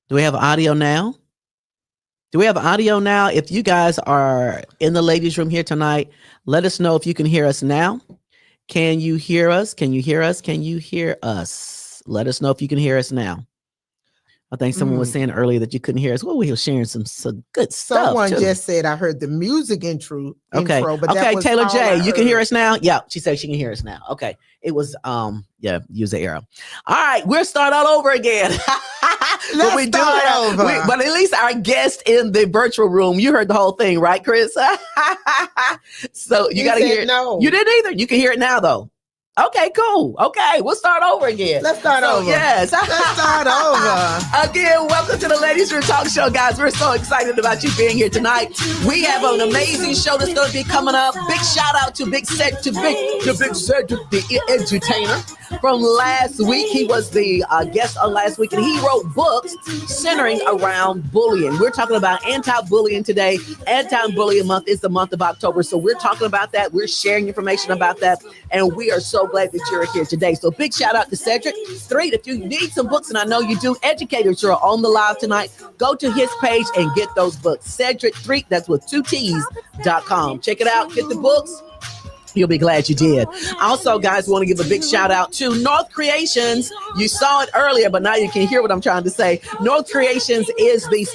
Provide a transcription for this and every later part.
Do we have audio now? Do we have audio now? If you guys are in the ladies' room here tonight, let us know if you can hear us now. Can you hear us? Can you hear us? Can you hear us? Let us know if you can hear us now. I think someone was saying earlier that you couldn't hear us. Well, we were sharing some good stuff. Someone just said I heard the music intro. Okay. But okay, that Taylor J, you can hear us now? Yeah, she said she can hear us now. Okay. It was use the arrow. All right, we'll start all over again. Let's start over. But at least our guest in the virtual room, you heard the whole thing, right, Chris? So you got to hear it. No. You didn't either. You can hear it now, though. Okay, cool. Okay, we'll start over again. Let's start over. Yes. Let's start over. Again, welcome to the Ladies Room Talk Show, guys. We're so excited about you being here tonight. We have an amazing show that's going to be coming up. Big shout out to Big Cedric, the entertainer from last week. He was the guest on last week, and he wrote books centering around bullying. We're talking about anti-bullying today. Anti-Bullying Month is the month of October, so we're talking about that. We're sharing information about that, and we are so glad that you're here today. So big shout out to Cedric. Street, if you need some books, and I know you do, educators who are on the live tonight, go to his page and get those books. Cedric Street, that's with 2T's.com. Check it out, get the books. You'll be glad you did. Also, guys, we want to give a big shout out to North Creations. You saw it earlier, but now you can hear what I'm trying to say. North Creations is the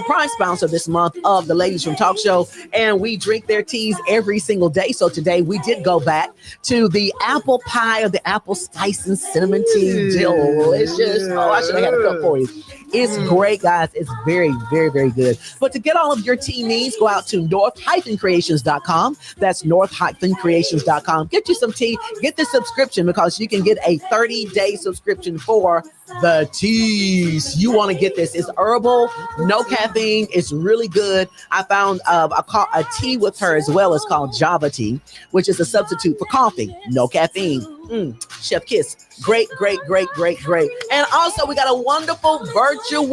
prime sponsor this month of the Ladies Room Talk Show, and we drink their teas every single day. So today we did go back to the apple pie or the apple spice and cinnamon tea. Delicious. Oh, I should have had a cup for you. It's great, guys. It's very, very, very good. But to get all of your tea needs, go out to north-creations.com. That's north-creations.com. Get you some tea. Get the subscription because you can get a 30-day subscription for the teas. You want to get this. It's herbal, no caffeine. It's really good. I found a tea with her as well. It's called Java tea, which is a substitute for coffee. No caffeine. Chef kiss. Great, great, great, great, great. And also we got a wonderful virtual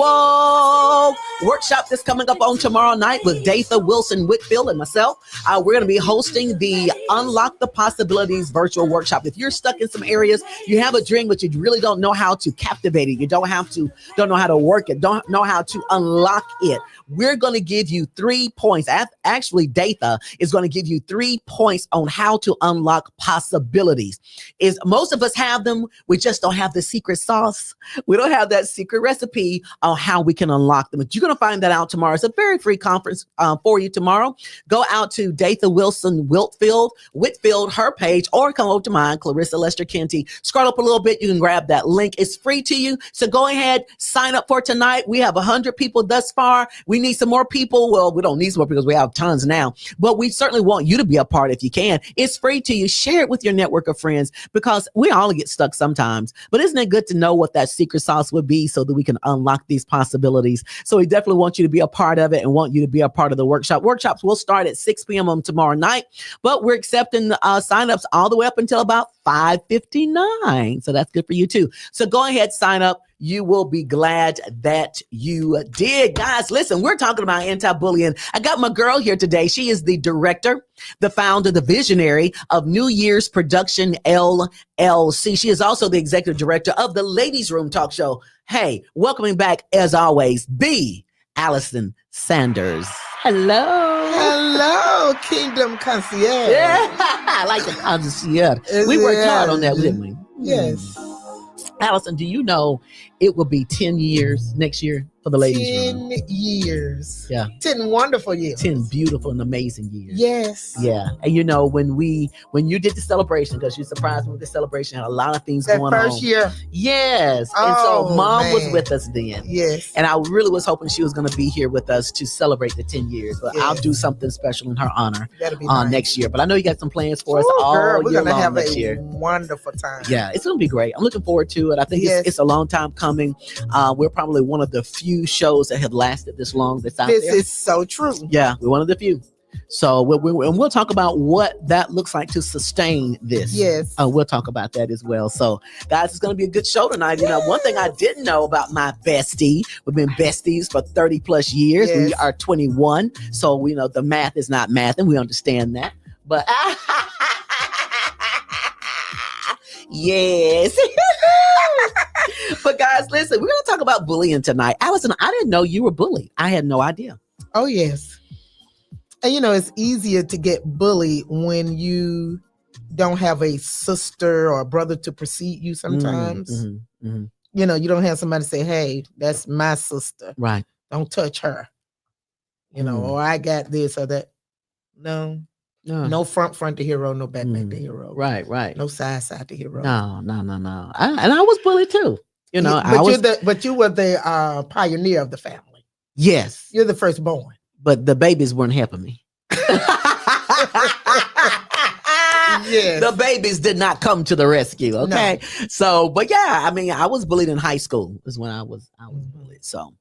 workshop that's coming up on tomorrow night with Datha Wilson Whitfield and myself. We're going to be hosting the Unlock the Possibilities virtual workshop. If you're stuck in some areas, you have a dream, but you really don't know how to captivate it. You don't know how to work it. Don't know how to unlock it. We're going to give you 3 points. Actually, Datha is going to give you 3 points on how to unlock possibilities. Is most of us have them. We just don't have the secret sauce. We don't have that secret recipe on how we can unlock them. But you're going to find that out tomorrow. It's a very free conference for you tomorrow. Go out to Datha Wilson Whitfield, her page, or come over to mine, Clarissa Lester Kenty. Scroll up a little bit. You can grab that link. It's free to you. So go ahead, sign up for tonight. We have 100 people thus far. We need some more people. Well, we don't need some more because we have tons now, but we certainly want you to be a part if you can. It's free to you. Share it with your network of friends because we all get stuck sometimes. But isn't it good to know what that secret sauce would be so that we can unlock these possibilities? So we definitely want you to be a part of it and want you to be a part of the workshop. Workshops will start at 6 p.m. on tomorrow night, but we're accepting signups all the way up until about 5:59. So that's good for you too. So go ahead, sign up. You will be glad that you did. Guys, listen, we're talking about anti-bullying. I got my girl here today. She is the director, the founder, the visionary of New Year's Production LLC. She is also the executive director of the Ladies Room Talk Show. Hey, welcoming back, as always, the Allison Sanders. Hello. Hello, Kingdom Concierge. Yeah, I like the concierge. We worked hard on that, didn't we? Yes. Allison, do you know it will be 10 years next year for the Ladies Room? 10 years. Yeah. 10 wonderful years. 10 beautiful and amazing years. Yes. Yeah. And you know, when you did the celebration, because you surprised me with the celebration, had a lot of things going on. That first year. Yes. Oh, and so Mom was man. with us then. Yes. And I really was hoping she was going to be here with us to celebrate the 10 years. But Yes. I'll do something special in her honor That'll be nice. next year. But I know you got some plans for us all Girl, we're year gonna long have next a year. wonderful time. Yeah, it's going to be great. I'm looking forward to it. I think Yes. it's a long time coming. We're probably one of the few shows that have lasted this long that's out This there. is so true. Yeah, we're one of the few. So we'll talk about what that looks like to sustain this. Yes. We'll talk about that as well. So, guys, it's going to be a good show tonight. You know, one thing I didn't know about my bestie, we've been besties for 30 plus years. Yes. We are 21. So, we know the math is not math, and we understand that. But yes. But guys, listen, we're going to talk about bullying tonight. Allison, I didn't know you were bullied. I had no idea. Oh, yes. And it's easier to get bullied when you don't have a sister or a brother to precede you sometimes. You don't have somebody say, hey, that's my sister. Right. Don't touch her. Or I got this or that. No. No front the hero, no back the hero. Right. No side the hero. No. And I was bullied too. But you were the pioneer of the family. Yes. You're the firstborn. But the babies weren't helping me. Yes. The babies did not come to the rescue. Okay. No. So, but yeah, I was bullied in high school is when I was bullied. So,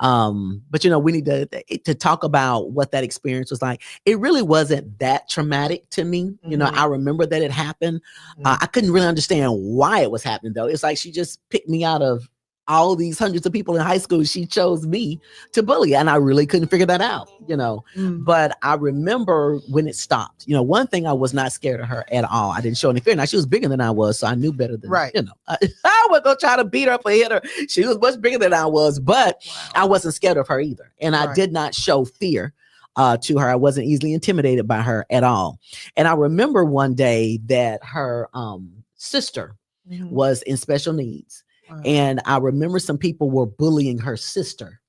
but we need to talk about what that experience was like. It really wasn't that traumatic to me. I remember that it happened. I couldn't really understand why it was happening though. It's like she just picked me out of all these hundreds of people in high school. She chose me to bully, and I really couldn't figure that out. But I remember when it stopped. One thing, I was not scared of her at all. I didn't show any fear. Now she was bigger than I was, so I knew better than right. I wasn't gonna try to beat her up or hit her. She was much bigger than I was, but I wasn't scared of her either, and I did not show fear to her. I wasn't easily intimidated by her at all. And I remember one day that her sister was in special needs. And I remember some people were bullying her sister.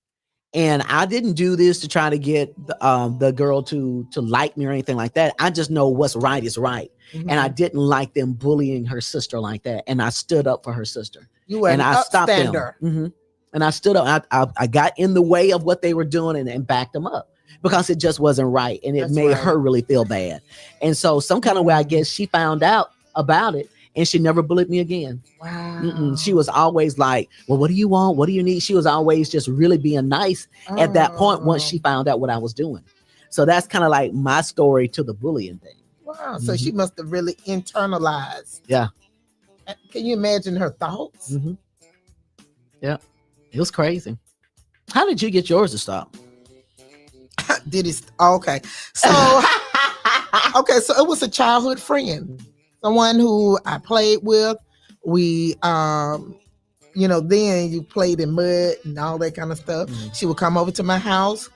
And I didn't do this to try to get the girl to like me or anything like that. I just know what's right is right. And I didn't like them bullying her sister like that. And I stood up for her sister. You were an upstander. And I stood up. I got in the way of what they were doing and backed them up because it just wasn't right. And it made her really feel bad. And so some kind of way, I guess she found out about it. And she never bullied me again. Wow. She was always like, well, what do you want? What do you need? She was always just really being nice at that point once she found out what I was doing. So that's kind of like my story to the bullying thing. Wow. So she must have really internalized. Yeah. Can you imagine her thoughts? Yeah. It was crazy. How did you get yours to stop? Okay. So, so it was a childhood friend. Someone who I played with. We, then you played in mud and all that kind of stuff. She would come over to my house.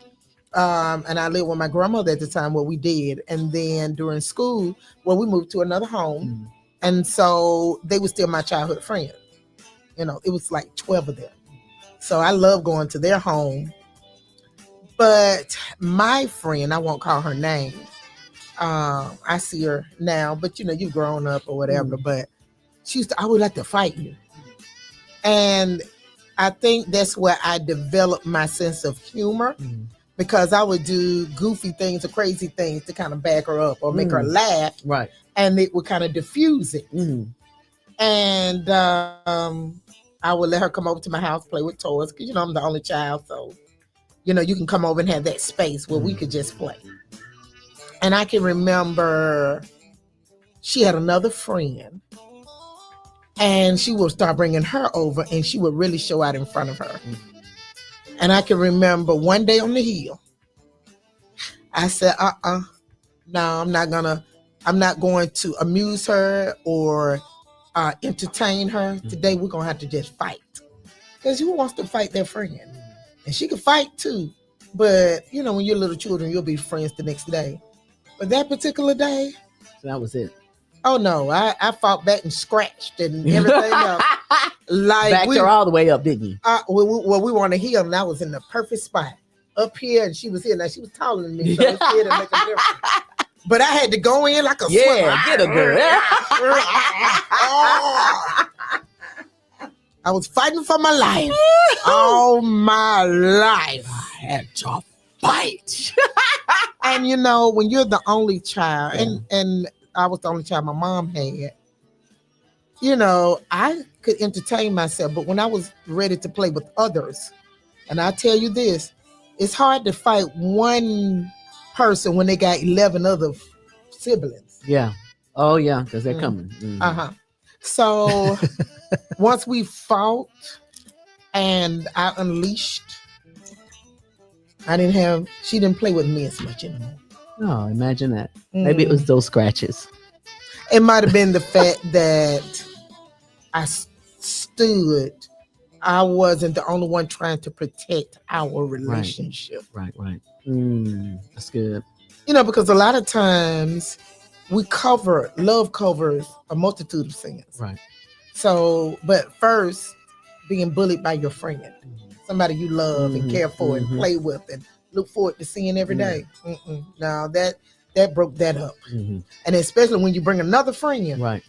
And I lived with my grandmother at the time, we did. And then during school, we moved to another home. And so they were still my childhood friends. It was like 12 of them. So I love going to their home. But my friend, I won't call her name. I see her now, but you've grown up or whatever, but she used to, I would like to fight you. And I think that's where I developed my sense of humor because I would do goofy things or crazy things to kind of back her up or make her laugh. Right. And it would kind of diffuse it. And I would let her come over to my house, play with toys, because, I'm the only child. So, you can come over and have that space where we could just play. And I can remember she had another friend and she would start bringing her over and she would really show out in front of her. And I can remember one day on the hill, I said, no, I'm not going to amuse her or entertain her. Today, we're going to have to just fight. Because who wants to fight their friend? And she could fight too. But, when you're little children, you'll be friends the next day. But that particular day, so that was it. Oh no, I fought back and scratched and everything else. Like backed her all the way up, didn't you? We were on a hill and I was in the perfect spot up here, and she was here. Now she was taller than me, so it didn't make a difference. But I had to go in like a swimmer. Get a girl. I was fighting for my life. All my life, I had to fight. And when you're the only child, and I was the only child my mom had, I could entertain myself. But when I was ready to play with others, and I tell you this, it's hard to fight one person when they got 11 other siblings. Yeah. Oh yeah, because they're coming. So once we fought and I unleashed, she didn't play with me as much anymore. Oh, imagine that. Maybe it was those scratches. It might have been the fact that I stood I wasn't the only one trying to protect our relationship. Right. That's good. Because a lot of times love covers a multitude of sins. Right. So, but first, being bullied by your friend, somebody you love and care for and play with and look forward to seeing every day. Now that broke that up. And especially when you bring another friend. Right.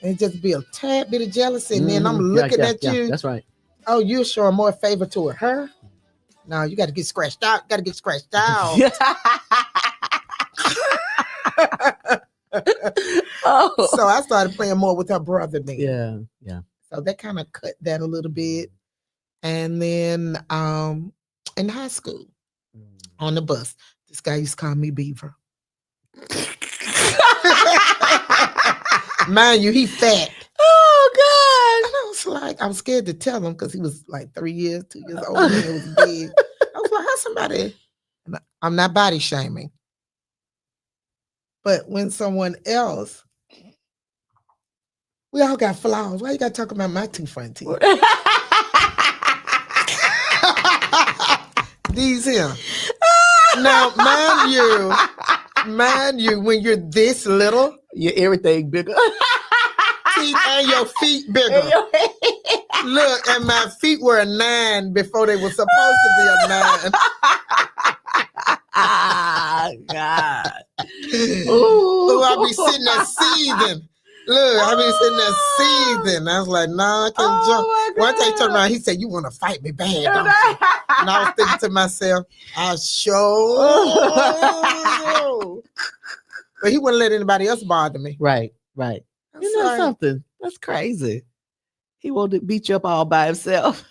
And just be a tad bit of jealousy. And then I'm looking at you. That's right. Oh, you're showing more favor toward her? No, you got to get scratched out. So I started playing more with her brother then. Yeah. So that kind of cut that a little bit. And then in high school, on the bus, this guy used to call me Beaver. Mind you, he fat. Oh God! And I was like, I was scared to tell him because he was like 2 years older than me. It was big. I was like, how somebody? I'm not body shaming, but when someone else, we all got flaws. Why you got to talk about my 2 front teeth? These here. Now, mind you, when you're this little, everything bigger. Teeth and your feet bigger. Look, and my feet were a 9 before they were supposed to be a 9. God. So I be sitting there seething. Look, I be sitting there seething. I was like, nah, I can't jump. One day he turned around, he said, you want to fight me bad, don't you? And I was thinking to myself, I sure. But he wouldn't let anybody else bother me. Right. You know something? That's crazy. He wanted to beat you up all by himself.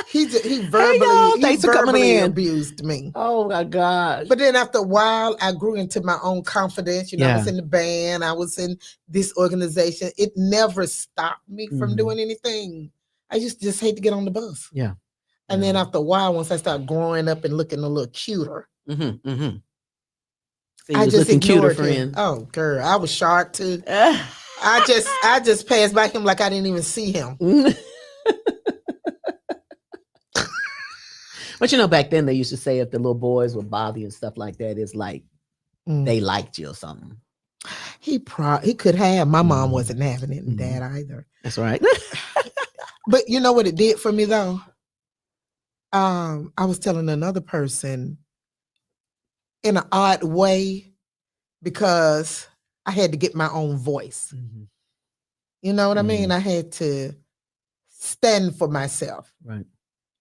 He verbally in. abused me. Oh my gosh. But then after a while, I grew into my own confidence. I was in the band. I was in this organization. It never stopped me from doing anything. I just hate to get on the bus. Yeah. And then after a while, once I started growing up and looking a little cuter, So I just ignored him. Friend. Oh, girl, I was sharp too. I just passed by him like I didn't even see him. But back then they used to say if the little boys would bother you and stuff like that, it's like they liked you or something. He could have. My mom wasn't having it, and Dad either. That's right. But you know what it did for me though? I was telling another person in an odd way because I had to get my own voice. You know what I mean? I had to stand for myself. Right.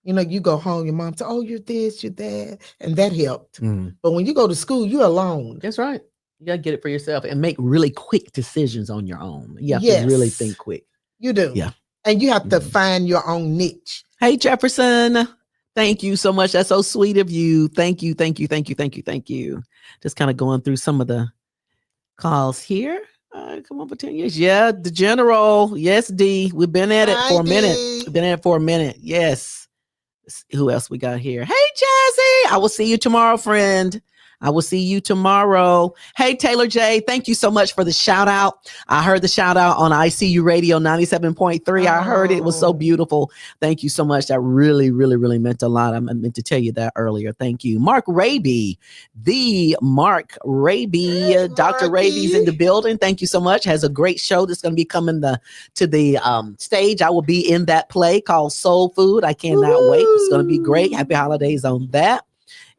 You go home, your mom says, oh, you're this, you're that. And that helped. But when you go to school, you're alone. That's right. You got to get it for yourself and make really quick decisions on your own. You have to really think quick. You do. Yeah. And you have to find your own niche. Hey, Jefferson. Thank you so much. That's so sweet of you. Thank you. Just kind of going through some of the calls here. Come on for 10 years. Yeah, the general. Yes, D. We've been at it for a minute. Yes. Who else we got here? Hey, Jazzy. I will see you tomorrow, friend. I will see you tomorrow. Hey, Taylor J. Thank you so much for the shout out. I heard the shout out on ICU Radio 97.3. I heard it. It was so beautiful. Thank you so much. That really, really, really meant a lot. I meant to tell you that earlier. Thank you. Mark Raby, the Mark Raby, hey, Dr. Raby's in the building. Thank you so much. Has a great show that's going to be coming to the stage. I will be in that play called Soul Food. I cannot wait. It's going to be great. Happy holidays on that.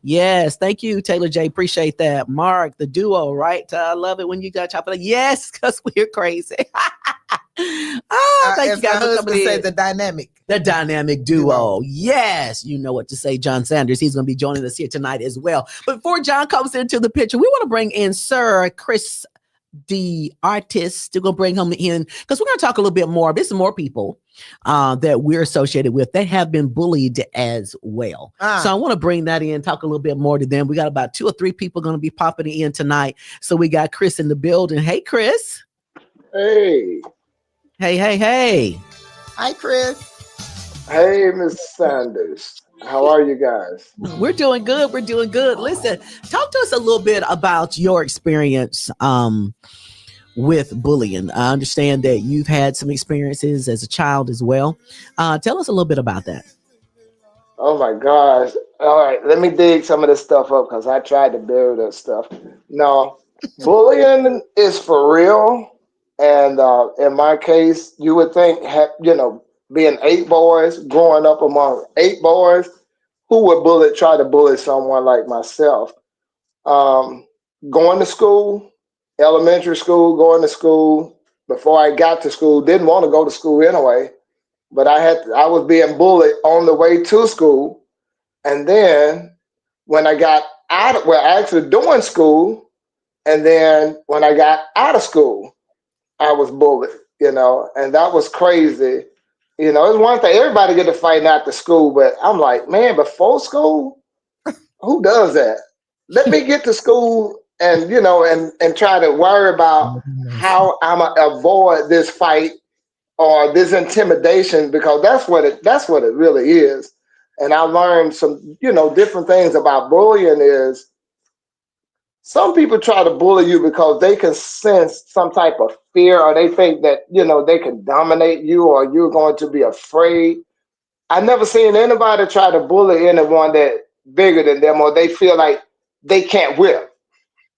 Yes, thank you, Taylor J. Appreciate that. Mark, the duo, right? I love it when you got chop it up. Yes, because we're crazy. Thank you guys for coming in. Say the dynamic duo. Yes, you know what to say. John Sanders, he's going to be joining us here tonight as well. But before John comes into the picture, we want to bring in Sir Chris, the artist. We're going to bring him in because we're going to talk a little bit more. There's some more people that we're associated with that have been bullied as well. So I want to bring that in, talk a little bit more to them. We got about 2 or 3 people going to be popping in tonight. So we got Chris in the building. Hey, Chris. Hey. Hey. Hi, Chris. Hey, Miss Sanders. How are you guys? We're doing good. Listen, talk to us a little bit about your experience with bullying. I understand that you've had some experiences as a child as well. Tell us a little bit about that. Oh my gosh. All right, let me dig some of this stuff up because I tried to bury that stuff. No, bullying is for real. And in my case, you would think, being eight boys, growing up among eight boys, who would try to bully someone like myself? Um, Going to school, elementary school, going to school. Before I got to school, didn't want to go to school anyway, but I was being bullied on the way to school. And then when I got out of, well, actually doing school, and then when I got out of school, I was bullied, and that was crazy. It's one thing, everybody get to fighting after school, but I'm like, man, before school, who does that? Let me get to school and, and try to worry about how I'm gonna avoid this fight or this intimidation, because that's what it really is. And I learned some, different things about bullying is some people try to bully you because they can sense some type of fear, or they think that, they can dominate you or you're going to be afraid. I never seen anybody try to bully anyone that bigger than them or they feel like they can't whip.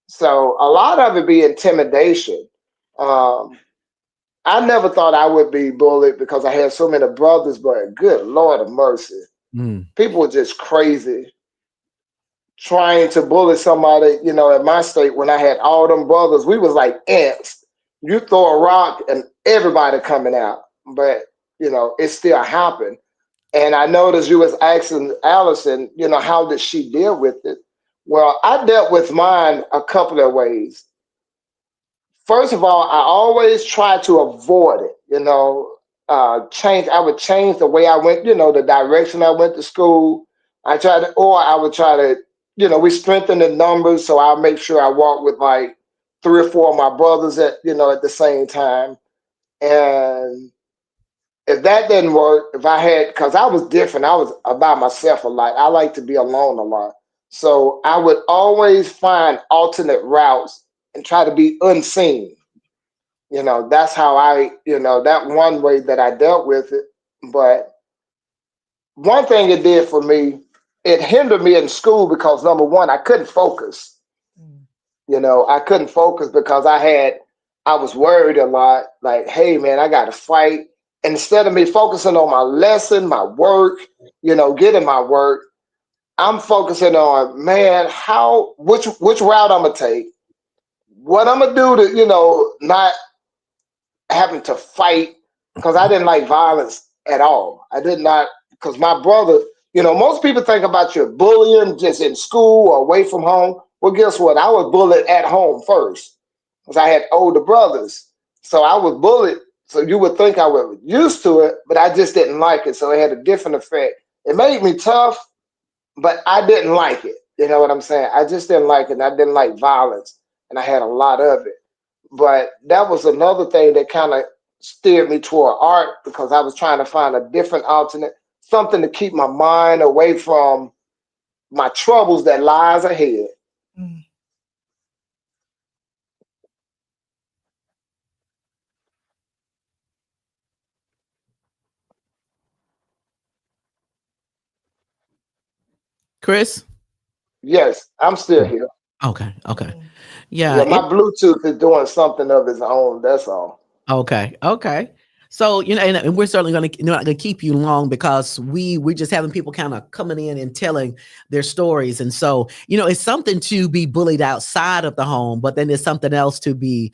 So a lot of it be intimidation. Um, I never thought I would be bullied because I had so many brothers, but good Lord of mercy. Mm. People were just crazy trying to bully somebody, in my state when I had all them brothers, we was like ants. You throw a rock and everybody coming out. But, it still happened. And I noticed you was asking Allison, how did she deal with it? Well, I dealt with mine a couple of ways. First of all, I always try to avoid it, I would change the way I went, the direction I went to school. Or I would try to, we strengthen the numbers. So I'll make sure I walk with like three or four of my brothers at the same time. And if that didn't work, because I was different, I was by myself a lot. I like to be alone a lot. So I would always find alternate routes and try to be unseen. That's how that one way that I dealt with it. But one thing it did for me, it hindered me in school because number one, I couldn't focus. I couldn't focus because I was worried a lot. Like, hey man, I got to fight. Instead of me focusing on my lesson, my work, getting my work, I'm focusing on, man, which route I'm gonna take, what I'm gonna do to, not having to fight, because I didn't like violence at all. I did not, because my brother, most people think about your bullying just in school or away from home. Well, guess what? I was bullied at home first because I had older brothers. So I was bullied. So you would think I was used to it, but I just didn't like it. So it had a different effect. It made me tough, but I didn't like it. You know what I'm saying? I just didn't like it. And I didn't like violence. And I had a lot of it. But that was another thing that kind of steered me toward art, because I was trying to find a different alternate, something to keep my mind away from my troubles that lies ahead. Mm. Chris? Yes, I'm still here. Okay. Okay. Mm. Yeah. Yeah, my Bluetooth is doing something of its own. That's all. Okay. Okay. So, and we're certainly going to not going to keep you long, because we're just having people kind of coming in and telling their stories. And so, it's something to be bullied outside of the home, but then there's something else to be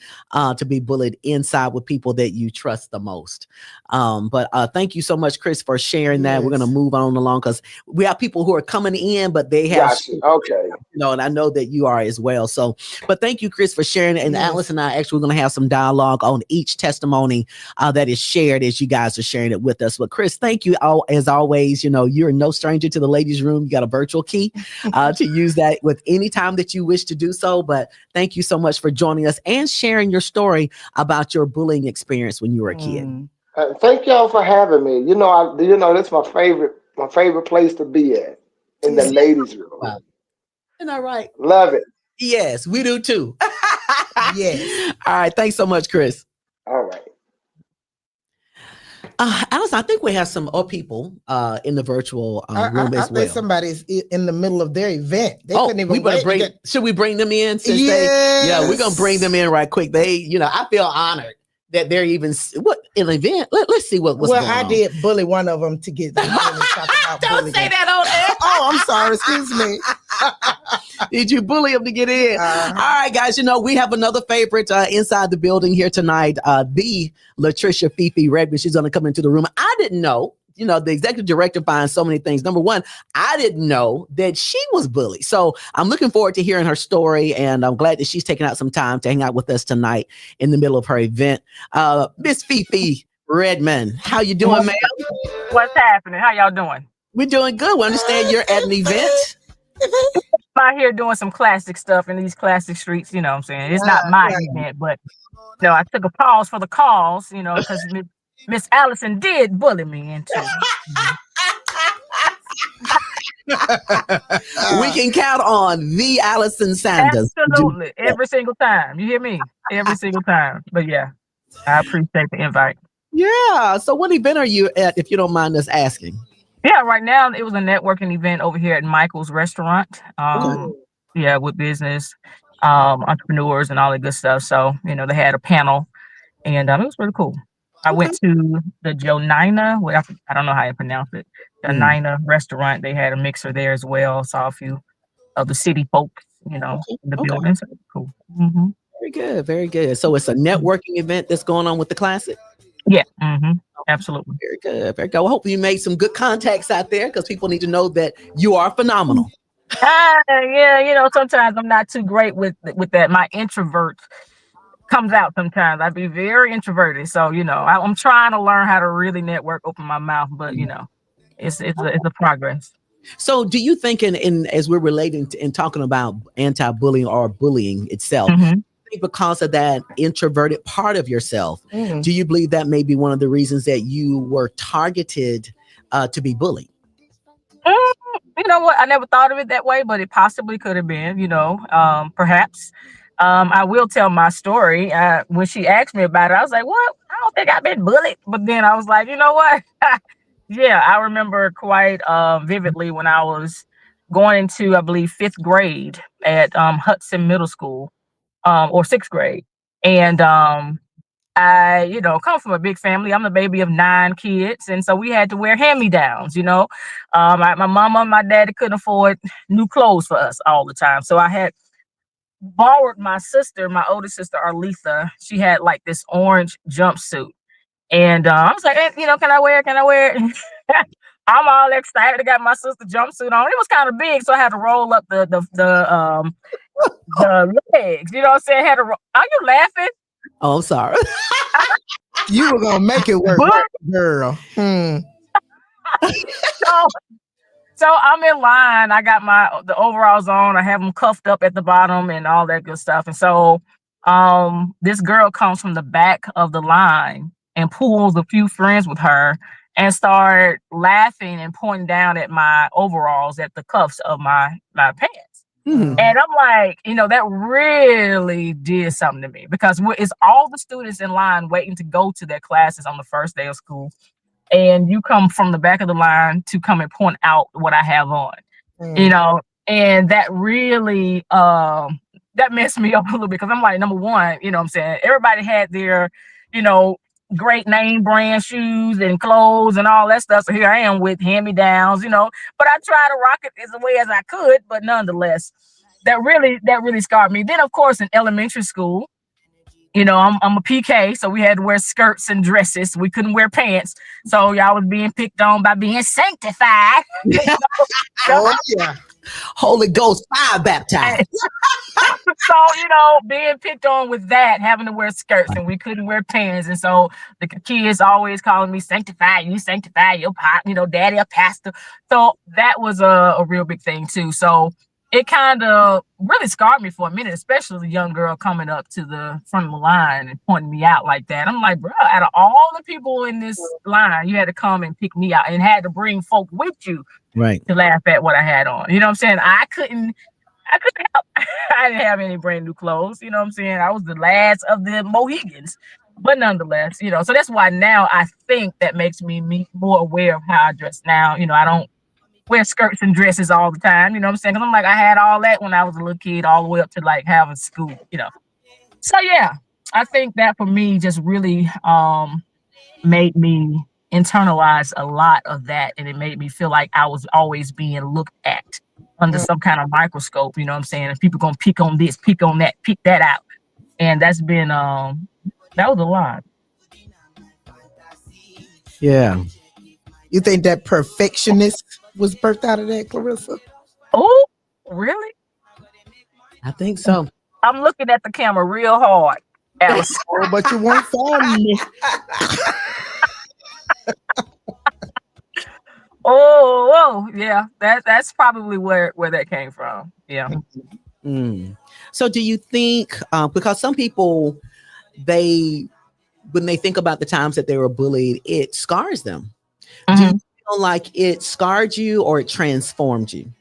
bullied inside with people that you trust the most. But thank you so much, Chris, for sharing that. We're going to Yes. move on along, because we have people who are coming in, but they have, Gotcha. Okay. and I know that you are as well. So, but thank you, Chris, for sharing. And Yes. Alice and I actually going to have some dialogue on each testimony that is shared as you guys are sharing it with us. But Chris, thank you all as always. You're no stranger to the Ladiez Room. You got a virtual key to use that with any time that you wish to do so. But thank you so much for joining us and sharing your story about your bullying experience when you were a kid. Mm. Thank y'all for having me. That's my favorite place to be at, in the Yeah. ladies' room. Wow. Isn't that right? Love it. Yes, we do too. Yes. All right. Thanks so much, Chris. All right. Allison, I think we have some other people in the virtual room as I well. think somebody's in the middle of their event. They couldn't even wait. Should we bring them in? Yes. We're gonna bring them in right quick. I feel honored that they're even an event. Let's see what's going on. I did bully one of them to get. Don't say that on air. Oh, I'm sorry. Excuse me. Did you bully him to get in? All right, guys. We have another favorite inside the building here tonight. The Latricia Fifi Redmond. She's going to come into the room. I didn't know. The executive director finds so many things. Number one, I didn't know that she was bullied. So I'm looking forward to hearing her story, and I'm glad that she's taking out some time to hang out with us tonight in the middle of her event. Miss Fifi Redmond, how you doing, ma'am? What's happening? How y'all doing? We're doing good. We understand you're at an event. I'm out here doing some classic stuff in these classic streets. You know what I'm saying? It's not my event, but I took a pause for the cause, because Miss Allison did bully me into We can count on the Allison Sanders. Absolutely. Every single time. You hear me? Every single time. But yeah, I appreciate the invite. Yeah. So what event are you at, if you don't mind us asking? Yeah, right now it was a networking event over here at Michael's restaurant. With business, entrepreneurs and all that good stuff. So, they had a panel and it was really cool. I went to the Jonina, I don't know how you pronounce it, Jonina restaurant. They had a mixer there as well. Saw a few of the city folks, in the building. So it was cool. Mm-hmm. Very good. Very good. So it's a networking event that's going on with the Classic? Yeah. Mm-hmm. Absolutely. Very good. Very good. Well, hopefully you made some good contacts out there because people need to know that you are phenomenal. Yeah, sometimes I'm not too great with that. My introvert comes out sometimes. I'd be very introverted. So, I'm trying to learn how to really network, open my mouth, but it's a progress. So do you think as we're relating to and talking about anti-bullying or bullying itself, because of that introverted part of yourself, do you believe that may be one of the reasons that you were targeted to be bullied? You know what? I never thought of it that way, but it possibly could have been, perhaps. I will tell my story. When she asked me about it, I was like, what? I don't think I've been bullied. But then I was like, you know what? Yeah, I remember quite vividly when I was going into, I believe, 5th grade at Hudson Middle School, or 6th grade. And I, come from a big family. I'm the baby of 9 kids. And so we had to wear hand-me-downs, my mama and my daddy couldn't afford new clothes for us all the time. So I had borrowed my older sister, Arletha. She had like this orange jumpsuit. And I was like, can I wear it? I'm all excited. I got my sister jumpsuit on. It was kind of big, so I had to roll up the legs. You know what I'm saying? Are you laughing? Oh, I'm sorry. You were gonna make it work, girl. So I'm in line. I got the overalls on. I have them cuffed up at the bottom and all that good stuff. And so this girl comes from the back of the line and pulls a few friends with her and start laughing and pointing down at my overalls, at the cuffs of my pants. And I'm like, that really did something to me, because it's all the students in line waiting to go to their classes on the first day of school. And you come from the back of the line to come and point out what I have on, and that really, that messed me up a little bit, because I'm like, number one, what I'm saying? Everybody had their, great name brand shoes and clothes and all that stuff. So here I am with hand-me-downs, but I tried to rock it as the way as I could, but nonetheless, that really scarred me. Then of course in elementary school, I'm a PK, so we had to wear skirts and dresses. We couldn't wear pants. So y'all was being picked on by being sanctified. Oh yeah. Holy Ghost fire baptized. So, being picked on with that, having to wear skirts, and we couldn't wear pants. And so the kids always calling me sanctified, your daddy a pastor. So that was a real big thing too. So it kind of really scarred me for a minute, especially the young girl coming up to the front of the line and pointing me out like that. I'm like, bro, out of all the people in this line, you had to come and pick me out and had to bring folk with you, right, to laugh at what I had on. You know what I'm saying? I couldn't help. I didn't have any brand new clothes. You know what I'm saying? I was the last of the Mohegans. But nonetheless, so that's why now I think that makes me more aware of how I dress now. I don't wear skirts and dresses all the time. You know what I'm saying? 'Cause I'm like, I had all that when I was a little kid, all the way up to like having school. So yeah, I think that for me just really made me internalize a lot of that, and it made me feel like I was always being looked at under some kind of microscope. You know what I'm saying? And people gonna pick on this, pick on that, pick that out, and that's been that was a lot. Yeah. You think that perfectionist was birthed out of that, Clarissa? Oh, really? I think so. I'm looking at the camera real hard, Alice. Oh, but you won't find me. Oh, yeah. That's probably where that came from. Yeah. Mm. So do you think, because some people, when they think about the times that they were bullied, it scars them. Do you feel like it scarred you or it transformed you?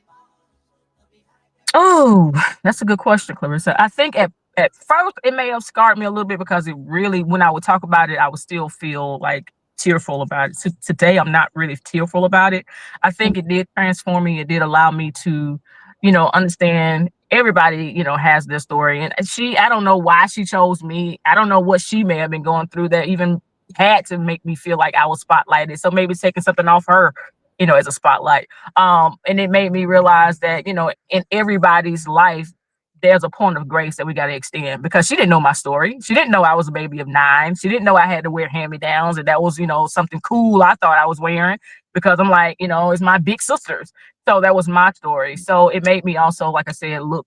Oh, that's a good question, Clarissa. I think at first it may have scarred me a little bit because it really, when I would talk about it, I would still feel like tearful about it. So today, I'm not really tearful about it. I think it did transform me. It did allow me to, understand everybody, has their story. And I don't know why she chose me. I don't know what she may have been going through that even had to make me feel like I was spotlighted. So maybe taking something off her, as a spotlight. And it made me realize that, in everybody's life, there's a point of grace that we got to extend, because she didn't know my story. She didn't know I was a baby of 9. She didn't know I had to wear hand-me-downs, and that was, something cool I thought I was wearing, because I'm like, it's my big sisters. So that was my story. So it made me also, like I said, look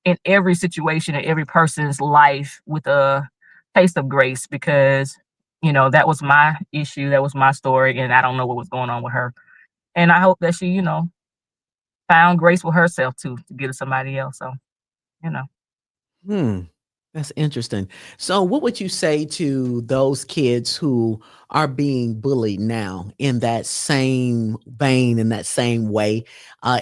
in every situation, in every person's life with a taste of grace, because that was my issue, that was my story, and I don't know what was going on with her. And I hope that she, found grace with herself too, to give to somebody else. So, you know. That's interesting. So what would you say to those kids who are being bullied now in that same vein, in that same way?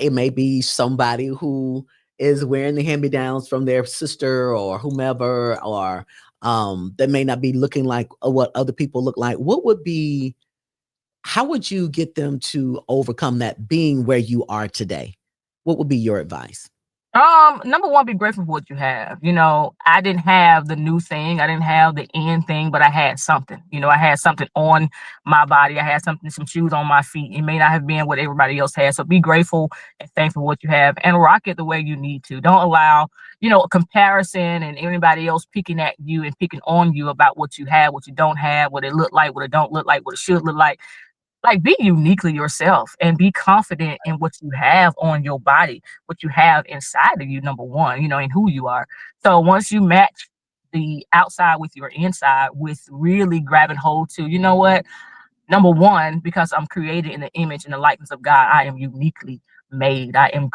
It may be somebody who is wearing the hand-me-downs from their sister or whomever, or they may not be looking like what other people look like. How would you get them to overcome that, being where you are today? What would be your advice? Number one, be grateful for what you have. I didn't have the new thing, I didn't have the end thing, but I had something. I had something on my body. I had some shoes on my feet. It may not have been what everybody else had. So be grateful and thankful for what you have, and rock it the way you need to. Don't allow, a comparison and everybody else picking at you and picking on you about what you have, what you don't have, what it look like, what it don't look like, what it should look like. Like, be uniquely yourself and be confident in what you have on your body, what you have inside of you, number one, and who you are. So once you match the outside with your inside, with really grabbing hold to, what, number one, because I'm created in the image and the likeness of God, I am uniquely made. I am,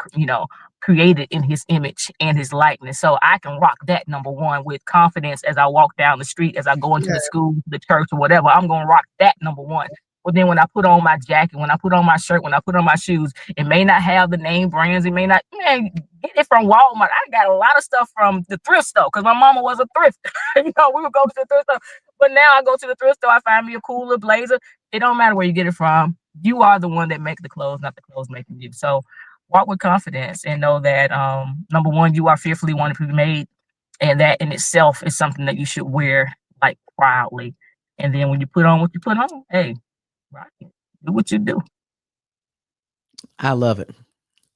created in his image and his likeness. So I can rock that, number one, with confidence as I walk down the street, as I go into the school, the church, or whatever. I'm going to rock that, number one. But then when I put on my jacket, when I put on my shirt, when I put on my shoes, it may not have the name brands. It may not, get it from Walmart. I got a lot of stuff from the thrift store, because my mama was a thrift. We would go to the thrift store. But now I go to the thrift store, I find me a cooler blazer. It don't matter where you get it from. You are the one that make the clothes, not the clothes making you. So walk with confidence and know that, number one, you are fearfully wanted to be made. And that in itself is something that you should wear like proudly. And then when you put on what you put on, hey, right, do what you do. I love it.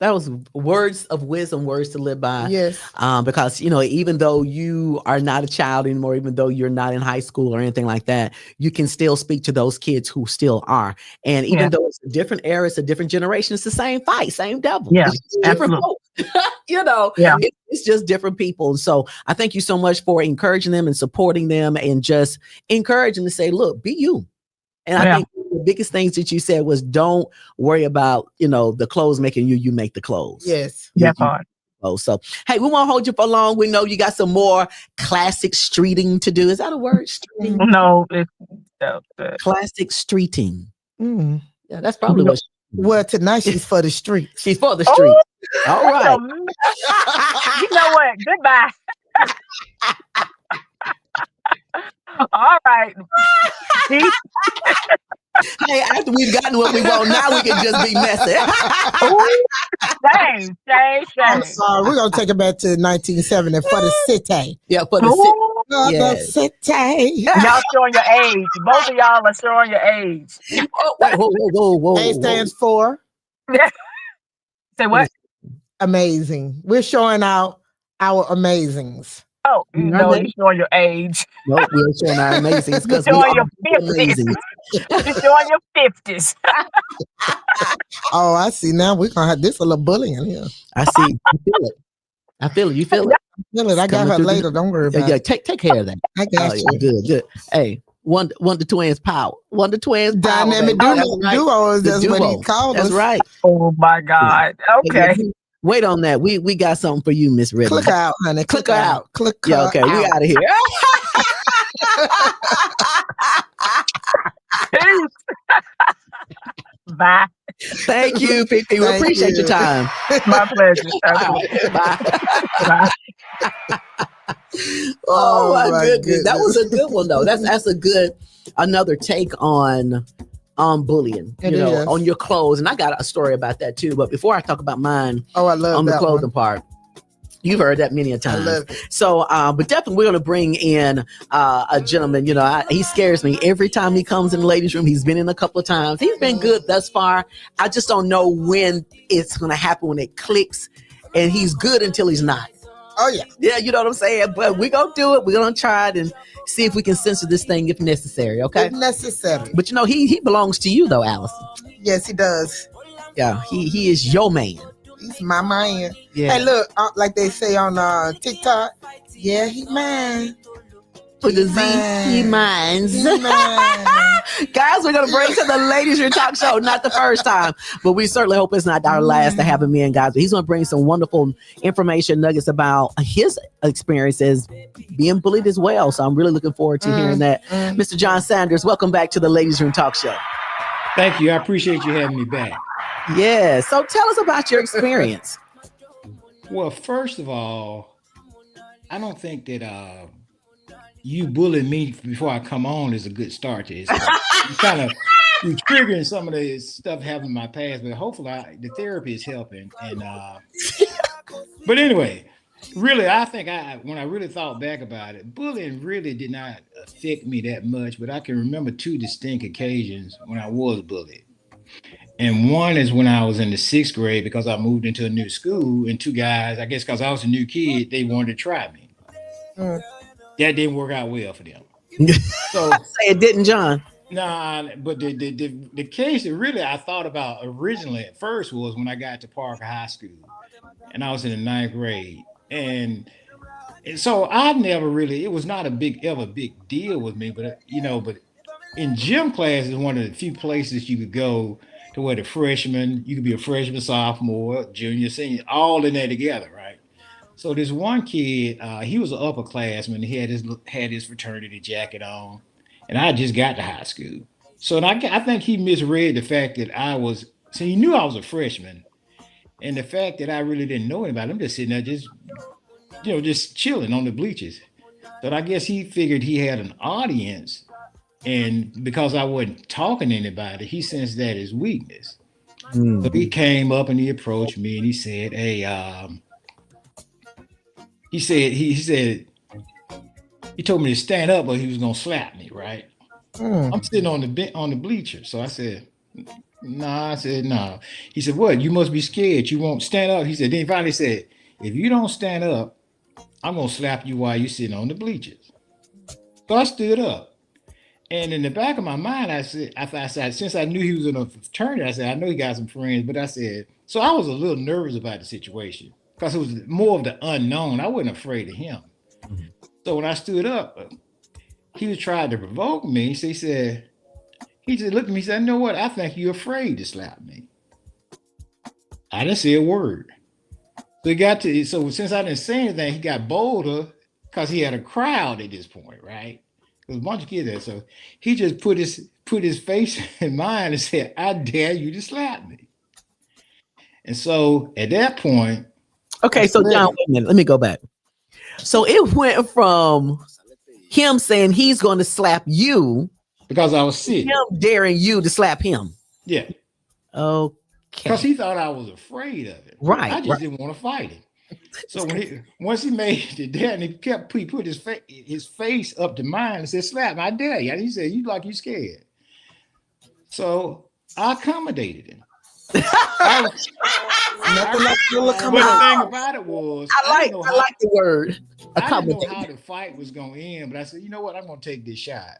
That was words of wisdom, words to live by. Yes. Because, even though you are not a child anymore, even though you're not in high school or anything like that, you can still speak to those kids who still are. And even though it's a different era, it's a different generation, it's the same fight, same devil. Yeah, it's different folks. It's just different people. So I thank you so much for encouraging them and supporting them, and just encouraging to say, look, be you. And I think the biggest things that you said was, don't worry about, the clothes making you, you make the clothes. Yes. That part. So, hey, we won't hold you for long. We know you got some more classic streeting to do. Is that a word? Streeting? No, it's classic streeting. Mm. Yeah, that's probably what. Well, tonight she's for the streets. She's for the street. All What right. you know what? Goodbye. All right. See? Hey, after we've gotten what we want, now we can just be messy. Ooh, shame. I'm sorry. We're gonna take it back to 1970 for the city. Yeah, for the Ooh, For the yes. city. y'all showing your age. Both of y'all are showing your age. Oh, wait, whoa. A stands for Say what? amazing. We're showing out our amazings. Oh, no, you're showing your age. No, we're showing our amazings You're because we showing are your 50s. amazing. You're showing your 50s. Oh, I see. Now we're gonna have this a little bullying here. I see. I feel it. You feel it? Feel it. I got her later. Don't worry about it. Take care of that. I got you. Good. Hey, Wonder Twins power. Wonder Twins power. Dynamic Right. duos. That's duo. what he called us. That's right. Oh my God. Okay. Wait on that. We got something for you, Miss Redmond. Click her out, honey. Click her out. Click her Yeah, okay. out. We out of here. Bye. Thank you, Fifi. We appreciate your time. My pleasure. Bye. Oh my goodness. That was a good one though. That's another take on bullying, on your clothes. And I got a story about that too. But before I talk about mine, I love on the that clothing one. part. You've heard that many a time. I love it. So, but definitely we're going to bring in a gentleman. He scares me every time he comes in the ladies' room. He's been in a couple of times. He's been good thus far. I just don't know when it's going to happen, when it clicks, and he's good until he's not. Oh yeah. Yeah, you know what I'm saying? But we're going to do it. We're going to try it and see if we can censor this thing if necessary. Okay. If necessary. But he belongs to you though, Allison. Yes, he does. Yeah. He is your man. He's my man. Yeah. Hey, look, like they say on TikTok. Yeah, he mine. With the Z, he minds. Guys, we're going to bring to the Ladies Room Talk Show. Not the first time, but we certainly hope it's not our last to have him in, guys. But he's going to bring some wonderful information nuggets about his experiences being bullied as well. So I'm really looking forward to hearing that. Mr. John Sanders, welcome back to the Ladies Room Talk Show. Thank you. I appreciate you having me back. Yeah. So tell us about your experience. Well, first of all, I don't think that you bullying me before I come on is a good start to this. You're triggering some of the stuff happened in my past, but hopefully the therapy is helping. And but anyway, really, I think when I really thought back about it, bullying really did not affect me that much, but I can remember two distinct occasions when I was bullied. And one is when I was in the 6th grade because I moved into a new school, and two guys, I guess because I was a new kid, they wanted to try me. That didn't work out well for them. So say it didn't, John. Nah, but the case that really I thought about originally at first was when I got to Parker High School, and I was in the 9th grade, and so I never really, it was not a big deal with me, but but in gym class is one of the few places you could go to where you could be a freshman, sophomore, junior, senior, all in there together, right? So this one kid, he was an upperclassman. He had his fraternity jacket on, and I just got to high school. So I think he misread the fact that so he knew I was a freshman, and the fact that I really didn't know anybody. I'm just sitting there, just chilling on the bleachers. But I guess he figured he had an audience, and because I wasn't talking to anybody, he sensed that as weakness. So he came up and he approached me and he said, "Hey, he told me to stand up, but he was gonna slap me, right?" I'm sitting on the bleacher, so I said, "Nah." I said, "No." He said, "What? You must be scared. You won't stand up." He said. Then he finally said, "If you don't stand up, I'm gonna slap you while you're sitting on the bleachers." So I stood up. And in the back of my mind, I said, since I knew he was in a fraternity, I said, I know he got some friends, but I said, so I was a little nervous about the situation because it was more of the unknown. I wasn't afraid of him. Mm-hmm. So when I stood up, he was trying to provoke me. So he just looked at me and said, "You know what? I think you're afraid to slap me." I didn't say a word. So since I didn't say anything, he got bolder because he had a crowd at this point, right? There's a bunch of kids there. So he just put his face in mine and said, "I dare you to slap me." And so at that point, Okay, so John, wait a minute. Let me go back. So it went from him saying he's going to slap you because I was sick, him daring you to slap him. Yeah. Okay. Because he thought I was afraid of it. Right. I just didn't want to fight him. So once he made it there, and he put his face up to mine and said, "Slap me, I dare you." And he said, "You like you scared." So I accommodated him. But the thing about it was, I like the word. I didn't know how the fight was going to end, but I said, you know what, I'm going to take this shot.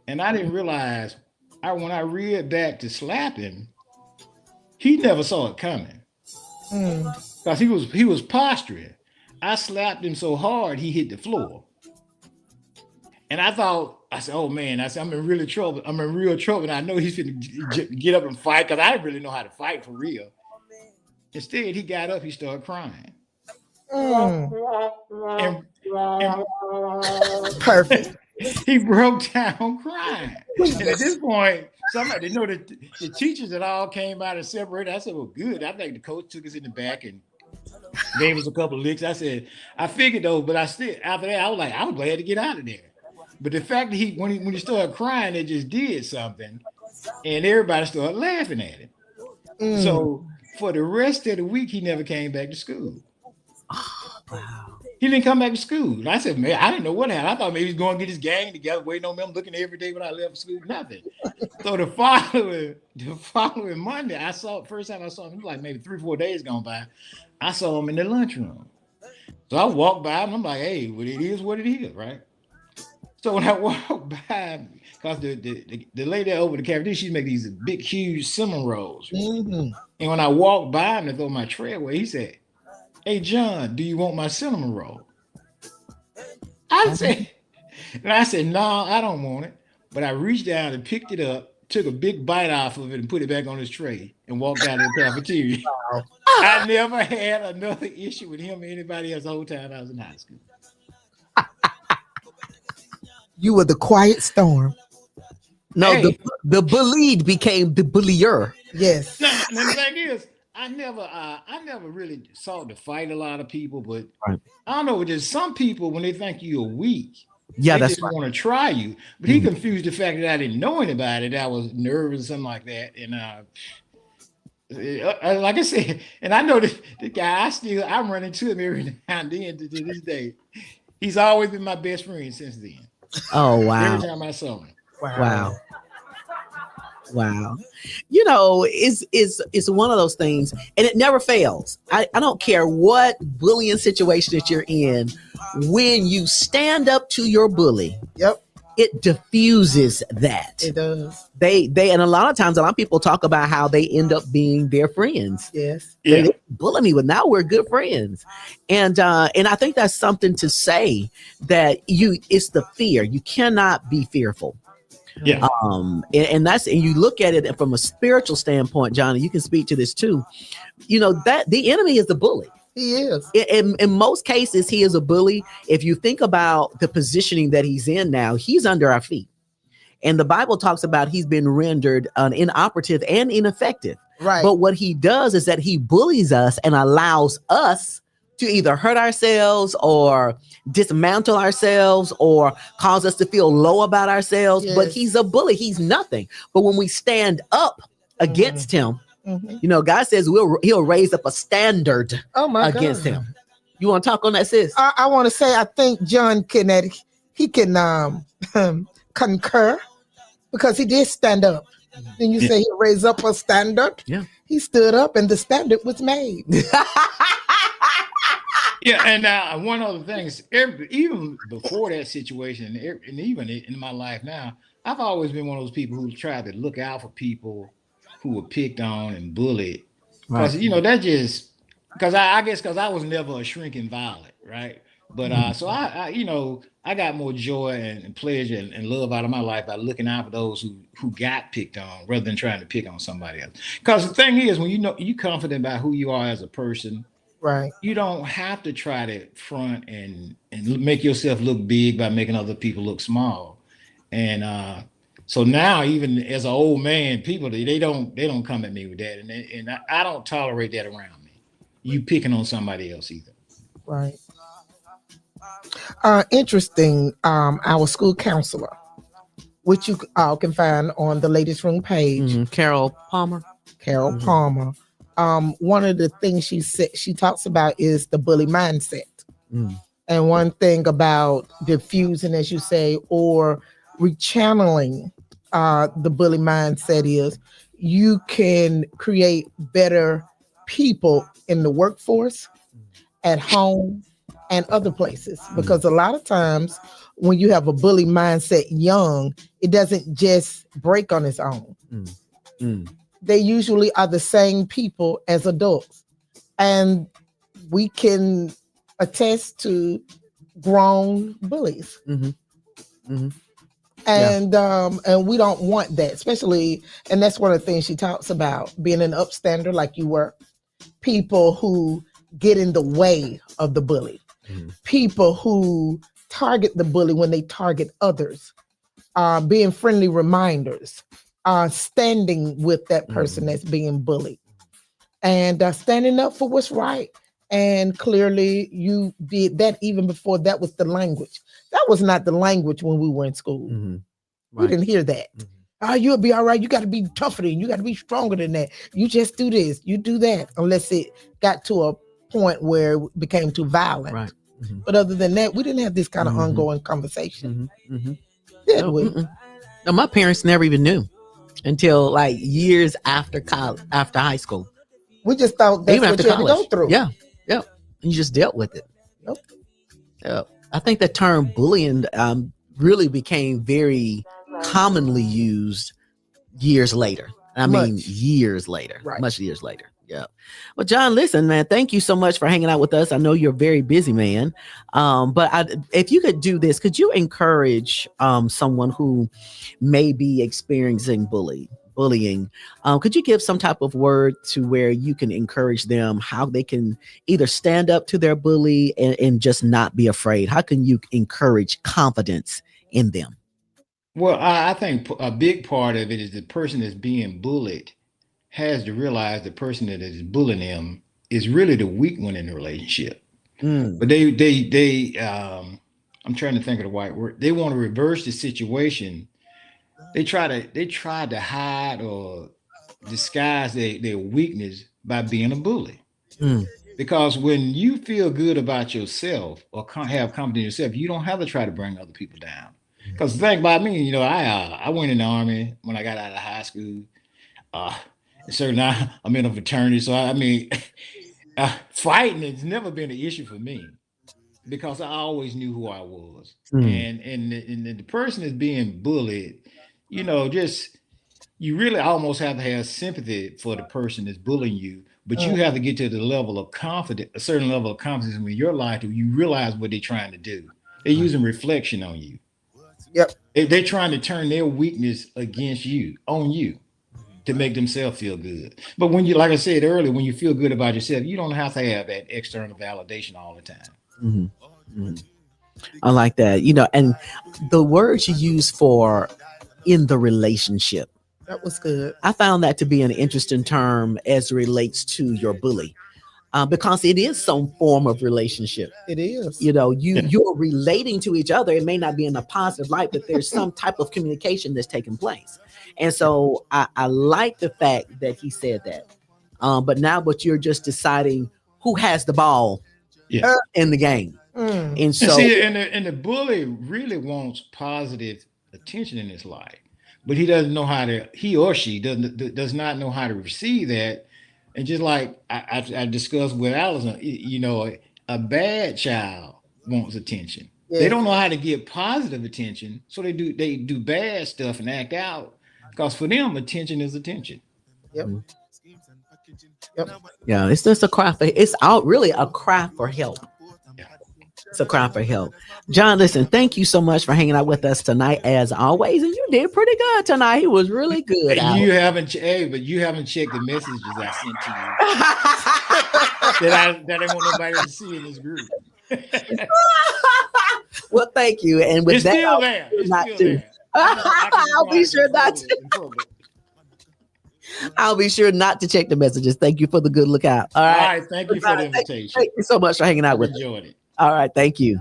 And I didn't realize, when I reared back to slap him, he never saw it coming. Because he was posturing. I slapped him so hard he hit the floor. And I said, oh man, I'm in real trouble. I'm in real trouble. And I know he's going to get up and fight because I didn't really know how to fight for real. Instead, he got up, he started crying. And perfect. He broke down crying. And at this point, somebody, the teachers that all came out and separated. I said, well, good. I think the coach took us in the back and gave us a couple of licks. I said, I figured though, but after that, I was glad to get out of there. But the fact that when he started crying, it just did something. And everybody started laughing at him. So for the rest of the week, he never came back to school. Oh, wow. He didn't come back to school. And I said, man, I didn't know what happened. I thought maybe he was going to get his gang together, waiting on me. I'm looking every day when I left school, nothing. So the following Monday, first time I saw him, it was like maybe 3-4 days gone by. I saw him in the lunchroom. So I walked by him, and I'm like, hey, well, it is what it is, right? So when I walked by, because the lady over the cafeteria, she's making these big, huge cinnamon rolls. And when I walked by him to throw my tray away, he said, hey, John, do you want my cinnamon roll? I said, no, I don't want it. But I reached down and picked it up, took a big bite off of it and put it back on his tray and walked out of the cafeteria. Wow. I never had another issue with him or anybody else the whole time I was in high school. You were the quiet storm. No, hey. the bullied became the bullier. Yes. Now, the thing is, I never really sought to fight a lot of people, but right. I don't know. There's some people when they think you're weak, they just want to try you. But he confused the fact that I didn't know anybody, that I was nervous or something like that. And like I said, and I know the guy. I run into him every now and then to this day. He's always been my best friend since then. Oh wow! Every time I saw him. Wow. You know, it's one of those things, and it never fails. I don't care what bullying situation that you're in. When you stand up to your bully, it diffuses that. It does. They and a lot of times, a lot of people talk about how they end up being their friends. Yes. They bully me, but now we're good friends. And I think that's something to say that it's the fear. You cannot be fearful. Yeah. And you look at it from a spiritual standpoint, Johnny, you can speak to this too. You know, that the enemy is the bully. He is. In most cases, he is a bully. If you think about the positioning that he's in now, he's under our feet. And the Bible talks about he's been rendered inoperative and ineffective. Right. But what he does is that he bullies us and allows us to either hurt ourselves or dismantle ourselves or cause us to feel low about ourselves. Yes. But he's a bully. He's nothing. But when we stand up against him, you know, God says he'll raise up a standard against him. You want to talk on that, sis? I want to say, I think John can concur because he did stand up. Then you say he'll raise up a standard. Yeah. He stood up and the standard was made. Yeah, and one other thing is, even before that situation, and even in my life now, I've always been one of those people who tried to look out for people who were picked on and bullied. Because, you know, that just, because I guess because I was never a shrinking violet, right? But so I you know, I got more joy and pleasure and love out of my life by looking out for those who got picked on rather than trying to pick on somebody else. Because the thing is, when you know you're confident about who you are as a person, right, you don't have to try to front and make yourself look big by making other people look small. And So now, even as an old man, people they don't come at me with that, and I don't tolerate that around me. You picking on somebody else either. Right. Interesting. Our school counselor, which you all can find on the Ladiez Room page, Carol Palmer. Carol Palmer. One of the things she talks about is the bully mindset. And one thing about diffusing, as you say, or rechanneling the bully mindset is you can create better people in the workforce, at home, and other places. Because a lot of times when you have a bully mindset young, it doesn't just break on its own. They usually are the same people as adults. And we can attest to grown bullies. And we don't want that, especially, and that's one of the things she talks about, being an upstander like you were, people who get in the way of the bully, people who target the bully when they target others, being friendly reminders, standing with that person that's being bullied, and standing up for what's right. And clearly you did that even before that was the language. That was not the language when we were in school. We didn't hear that. Oh, you'll be all right. You got to be tougher than you got to be stronger than that. You just do this, you do that, unless it got to a point where it became too violent. But other than that, we didn't have this kind of ongoing conversation. Did we? No, my parents never even knew until like years after college, after high school. We just thought that's even what after you college. had to go through. Yeah. And you just dealt with it. I think the term bullying really became very commonly used years later. Years later, much years later. Yeah. Well, John, listen, man, thank you so much for hanging out with us. I know you're a very busy man. But if you could do this, could you encourage someone who may be experiencing bullying? Could you give some type of word to where you can encourage them, how they can either stand up to their bully and just not be afraid? How can you encourage confidence in them? Well, I think a big part of it is the person that's being bullied has to realize the person that is bullying them is really the weak one in the relationship. But they I'm trying to think of the right word. They want to reverse the situation. They try to hide or disguise their weakness by being a bully. Because when you feel good about yourself or have confidence in yourself, you don't have to try to bring other people down. Because the thing about me, I went in the Army when I got out of high school. So now I'm in a fraternity. So fighting has never been an issue for me because I always knew who I was. And the person that's being bullied, just you really almost have to have sympathy for the person that's bullying you, but you have to get to the level of confidence, a certain level of confidence in your life that you realize what they're trying to do. They're using reflection on you. They're trying to turn their weakness against you, on you, to make themselves feel good. But when you, like I said earlier, when you feel good about yourself, you don't have to have that external validation all the time. I like that. And the words you use for in the relationship, that was good. I found that to be an interesting term as it relates to your bully. Because it is some form of relationship. It is. You're relating to each other. It may not be in a positive light, but there's some type of communication that's taking place. And so I like the fact that he said that. But you're just deciding who has the ball in the game. And so and the bully really wants positive attention in his life, but he or she does not know how to receive that. And just like I discussed with Allison, a bad child wants attention. They don't know how to get positive attention, so they do bad stuff and act out because for them, attention is attention. Yeah, it's just a cry for really a cry for help. It's a cry for help. John, listen, thank you so much for hanging out with us tonight, as always. And you did pretty good tonight. He was really good. You haven't checked the messages I sent to you that I didn't want nobody to see in this group. Well, thank you. And with it's that, still there. It's still there. I can I'll be quiet sure in not public- to. in public. I'll be sure not to check the messages. Thank you for the good lookout. All All right. right, thank you for the invitation. Thank you so much for hanging out I've with us. enjoyed it. All right. Thank you.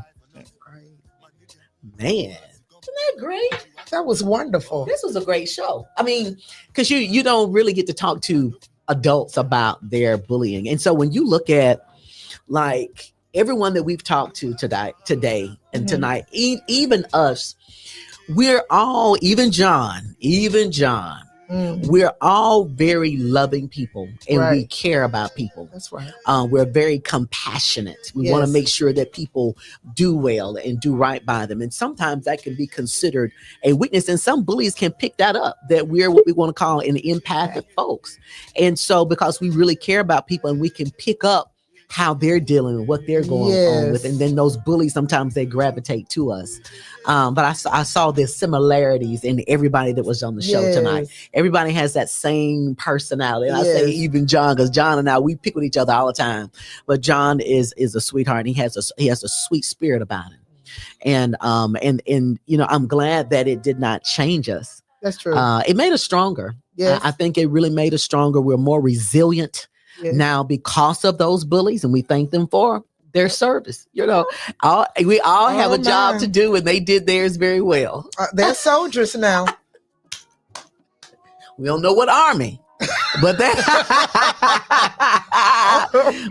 Man, isn't that great? That was wonderful. This was a great show. I mean, because you don't really get to talk to adults about their bullying. And so when you look at like everyone that we've talked to today and tonight, even us, we're all, even John, we're all very loving people and we Right. care about people. That's right. We're very compassionate. We want to Yes. make sure that people do well and do right by them. And sometimes that can be considered a weakness. And some bullies can pick that up, that we're what we want to call an empathic folks. And so because we really care about people and we can pick up how they're dealing with what they're going on with. Yes. And then those bullies, sometimes they gravitate to us. But I saw the similarities in everybody that was on the show tonight. Yes. Everybody has that same personality. And I say Yes. even John, because John and I, we pick with each other all the time. But John is a sweetheart. He has a sweet spirit about him. And you know, I'm glad that it did not change us. That's true. It made us stronger. Yes. I think it really made us stronger. We're more resilient Yes. now because of those bullies, and we thank them for their service. You know, we all have Oh, a job my. to do, and they did theirs very well. They're soldiers now. We don't know what army, but they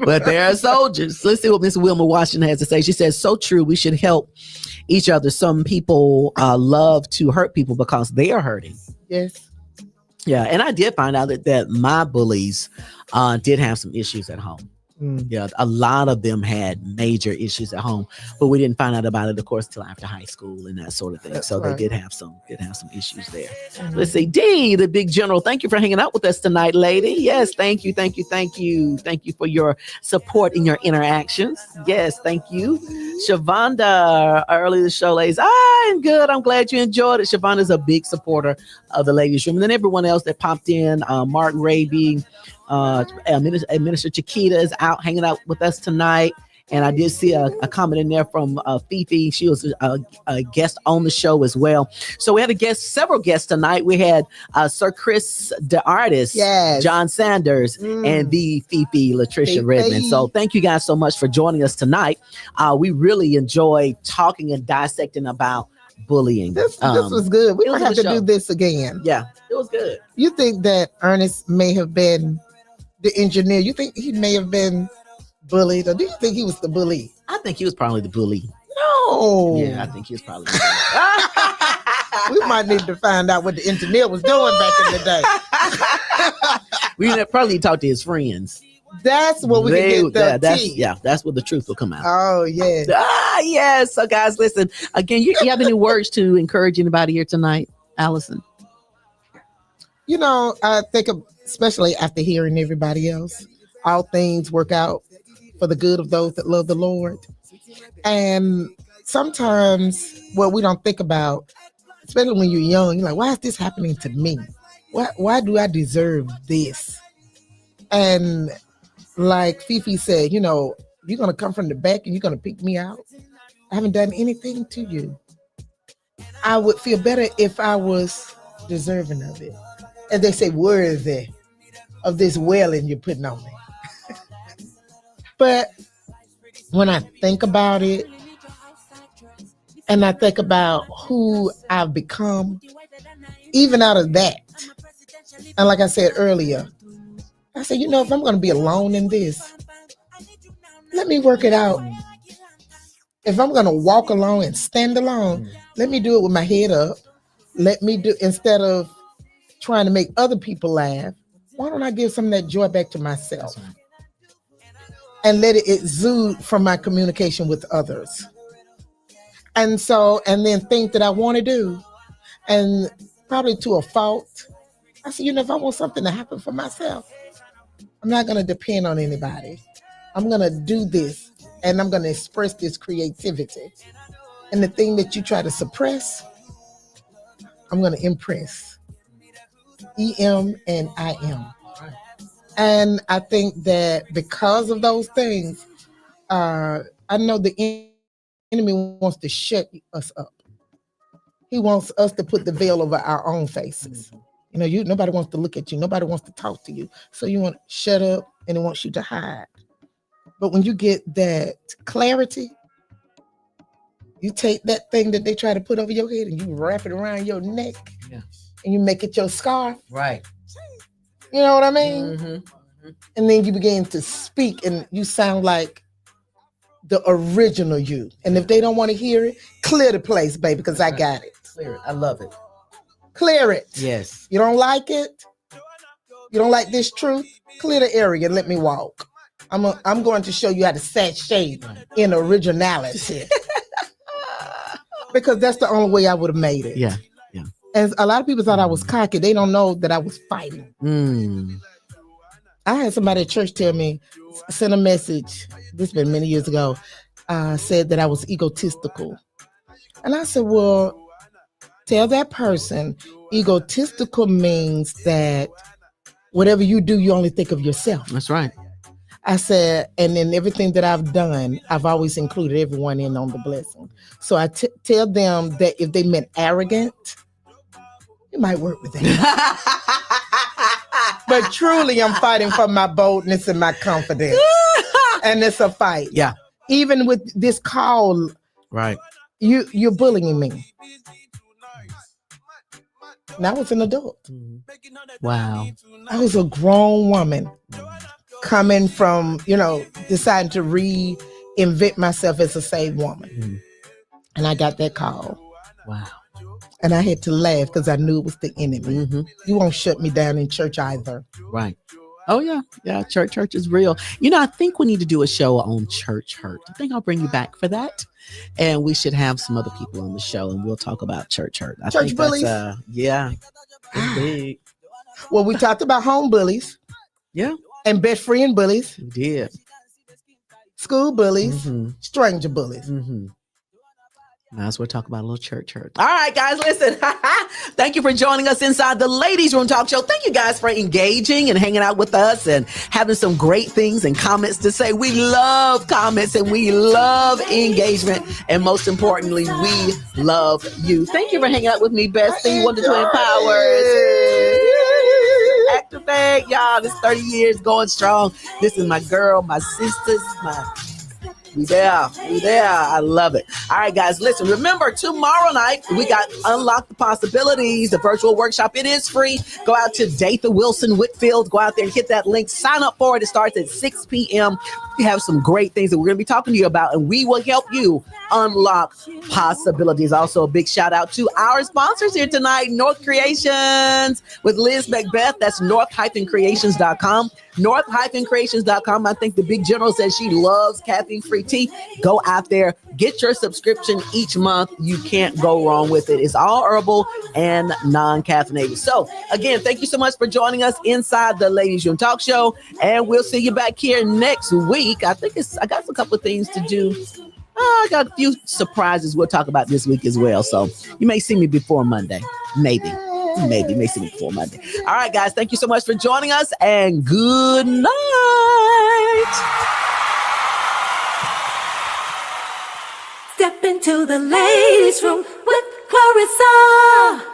but they're soldiers. Let's see what Miss Wilma Washington has to say. She says, "So true. We should help each other. Some people love to hurt people because they are hurting." Yes. Yeah, and I did find out that my bullies did have some issues at home. Yeah, a lot of them had major issues at home, but we didn't find out about it, of course, till after high school and that sort of thing. That's So right. they did have some issues there. Let's see, D, the big general. Thank you for hanging out with us tonight, lady. Yes, thank you for your support in your interactions. Yes, thank you, Shavonda. Early the show, ladies. I'm good. I'm glad you enjoyed it. Shavonda's a big supporter of the Ladiez Room, and then everyone else that popped in. Mark Raby. Minister Chiquita is out hanging out with us tonight. And I did see a comment in there from Fifi. She was a guest on the show as well. So we had several guests tonight. We had Sir Chris, the artist, Yes. John Sanders, and the Fifi, Latricia Fifi. Redmond. So thank you guys so much for joining us tonight. We really enjoy talking and dissecting about bullying. This was good. We it was don't a have to good do show. this again. Yeah, it was good. You think that Ernest may have been the engineer? You think he may have been bullied, or do you think he was the bully? I think he was probably the bully. No. Yeah, I think he was probably the bully. We might need to find out what the engineer was doing back in the day. We probably need to talk to his friends. That's what we can get the tea. That's what the truth will come out. Oh, yeah. Yes. So guys, listen, again, you have any words to encourage anybody here tonight, Allison? You know, I think especially after hearing everybody else, all things work out for the good of those that love the Lord. And sometimes what we don't think about, especially when you're young, you're like, why is this happening to me? Why do I deserve this? And like Fifi said, you know, you're going to come from the back and you're going to pick me out. I haven't done anything to you. I would feel better if I was deserving of it. And they say, worthy of this wailing you're putting on me. But when I think about it, and I think about who I've become, even out of that, and like I said earlier, I said, you know, if I'm going to be alone in this, let me work it out. If I'm going to walk alone and stand alone, let me do it with my head up. Let me do, instead of trying to make other people laugh, why don't I give some of that joy back to myself and let it exude from my communication with others? And then think that I want to do, and probably to a fault, I said, you know, if I want something to happen for myself, I'm not going to depend on anybody. I'm going to do this, and I'm going to express this creativity. And the thing that you try to suppress, I'm going to impress. EM and IM. And I think that because of those things, I know the enemy wants to shut us up. He wants us to put the veil over our own faces. You know, nobody wants to look at you. Nobody wants to talk to you. So you want to shut up, and he wants you to hide. But when you get that clarity, you take that thing that they try to put over your head and you wrap it around your neck, and you make it your scarf. Right. You know what I mean? And then you begin to speak, and you sound like the original you. And if they don't want to hear it, clear the place, baby, because I got it. Clear it. I love it. Clear it. Yes. You don't like it? You don't like this truth? Clear the area and let me walk. I'm going to show you how to sashay in originality. Because that's the only way I would have made it. Yeah. And a lot of people thought I was cocky. They don't know that I was fighting. I had somebody at church tell me, send a message, this has been many years ago, said that I was egotistical. And I said, well, tell that person egotistical means that whatever you do, you only think of yourself. That's right. I said, and in everything that I've done, I've always included everyone in on the blessing. So I tell them that if they meant arrogant, it might work with them. But truly, I'm fighting for my boldness and my confidence. And it's a fight. Yeah. Even with this call, right? You're bullying me. Now I was an adult. Wow. I was a grown woman coming from, deciding to reinvent myself as a saved woman. And I got that call. Wow. And I had to laugh because I knew it was the enemy. You won't shut me down in church either. Right. Oh, yeah. Yeah. Church is real. I think we need to do a show on church hurt. I think I'll bring you back for that. And we should have some other people on the show and we'll talk about church hurt. I church think bullies? Yeah. Big. Well, we talked about home bullies. Yeah. And best friend bullies. We did. School bullies. Stranger bullies. Now we'll talk about a little church hurt. All right, guys, listen. Thank you for joining us inside the Ladies Room Talk Show. Thank you guys for engaging and hanging out with us and having some great things and comments to say. We love comments and we love engagement. And most importantly, we love you. Thank you for hanging out with me, bestie. 1 to 2 Powers. Activate, y'all. This 30 years going strong. This is my girl, my sisters, We there. I love it. All right, guys, listen, remember tomorrow night, we got Unlock the Possibilities, the virtual workshop. It is free. Go out to Datha Wilson Whitfield. Go out there and hit that link. Sign up for it. It starts at 6 p.m. We have some great things that we're going to be talking to you about, and we will help you unlock possibilities. Also, a big shout out to our sponsors here tonight, North Creations with Liz Macbeth. That's north-creations.com. North-creations.com. I think the big general says she loves caffeine-free tea. Go out there, get your subscription each month. You can't go wrong with it. It's all herbal and non-caffeinated. So again, thank you so much for joining us inside the Ladies Room Talk Show, and we'll see you back here next week. I got a couple of things to do. I got a few surprises we'll talk about this week as well. So you may see me before Monday. Maybe may see me before Monday. All right, guys. Thank you so much for joining us, and good night. Step into the ladies' room with Clarissa.